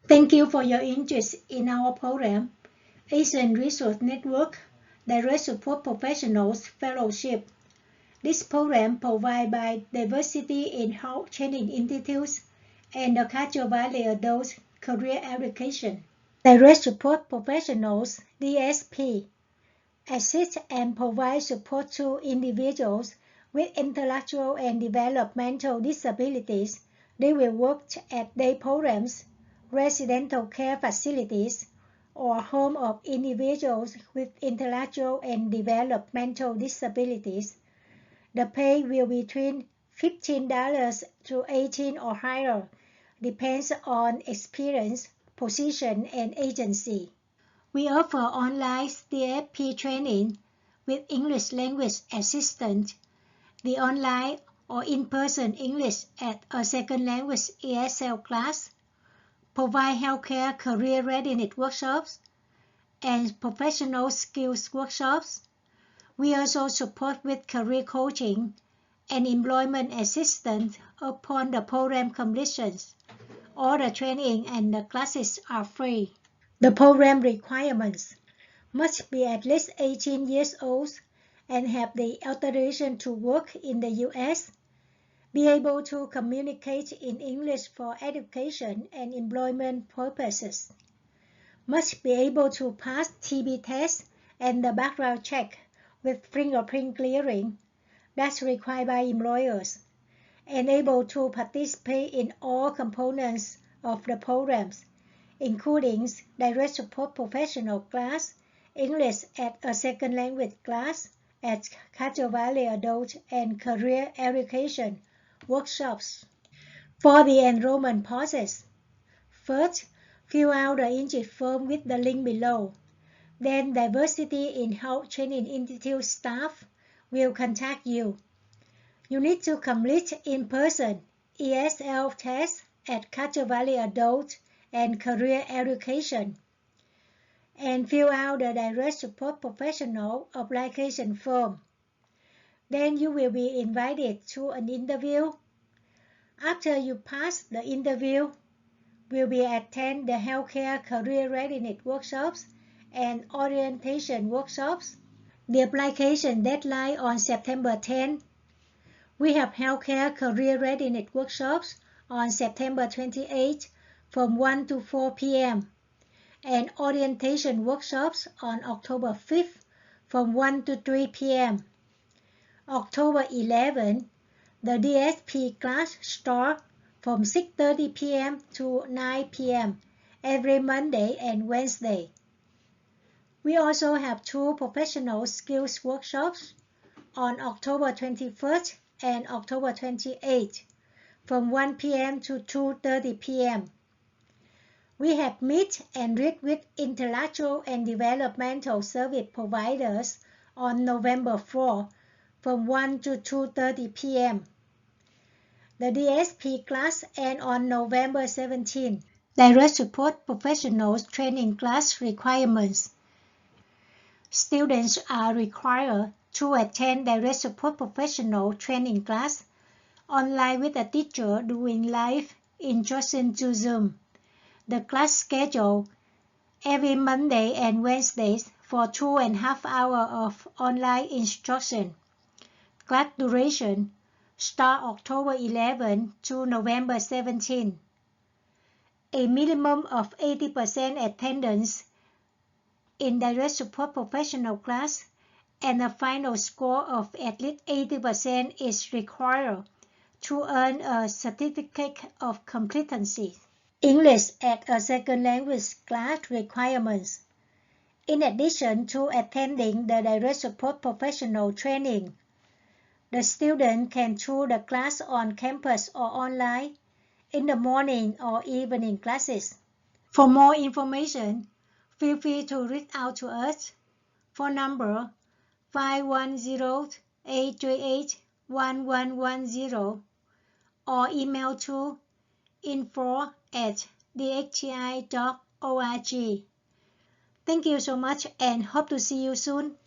Thank you for your interest in our program. Asian Resource Network Direct Support Professionals Fellowship. This program provided by Diversity in Health Training Institutes and the Castro Valley Adult Career Education. Direct Support Professionals (DSP) assist and provide support to individuals with intellectual and developmental disabilities. They will work at day programs, residential care facilities, or home of individuals with intellectual and developmental disabilities. The pay will be between $15 to $18 or higher, depends on experience, position, and agency. We offer online DSP training with English language assistant, the online or in-person English as a second language ESL class, provide healthcare career readiness workshops, and professional skills workshops. We also support with career coaching and employment assistance upon the program completions. All the training and the classes are free. The program requirements must be at least 18 years old and have the authorization to work in the U.S., be able to communicate in English for education and employment purposes, must be able to pass TB test and the background check with fingerprint clearing that's required by employers, and able to participate in all components of the programs, including direct support professional class, English as a second language class at Castro Valley Adult and Career Education workshops. For the enrollment process, first, fill out the intake form with the link below. Then Diversity in Health Training Institute staff will contact you. You need to complete in-person ESL test at Castro Valley Adult and Career Education, and fill out the direct support professional application form. Then you will be invited to an interview. After you pass the interview, will be attend the healthcare career readiness workshops and orientation workshops. The application deadline on September 10. We have healthcare career readiness workshops on September 28 from 1 to 4 p.m. and orientation workshops on October 5th from 1 to 3 p.m. October 11, the DSP class starts from 6:30 p.m. to 9 p.m. every Monday and Wednesday. We also have two professional skills workshops on October 21st and October 28th from 1 p.m. to 2:30 p.m. We have meet and greet with intellectual and developmental service providers on November 4 from 1 to 2:30 p.m. The DSP class ends on November 17. Direct support professionals training class requirements. Students are required to attend direct support professional training class online with a teacher doing live instruction to Zoom. The class schedule every Monday and Wednesdays for 2.5 hours of online instruction. Class duration start October 11 to November 17. A minimum of 80% attendance in direct support professional class and a final score of at least 80% is required to earn a certificate of competency. English as a second language class requirements. In addition to attending the direct support professional training, the student can choose the class on campus or online in the morning or evening classes. For more information, feel free to reach out to us. Phone number 510-838-1110 or email to info@dxti.org. Thank you so much and hope to see you soon.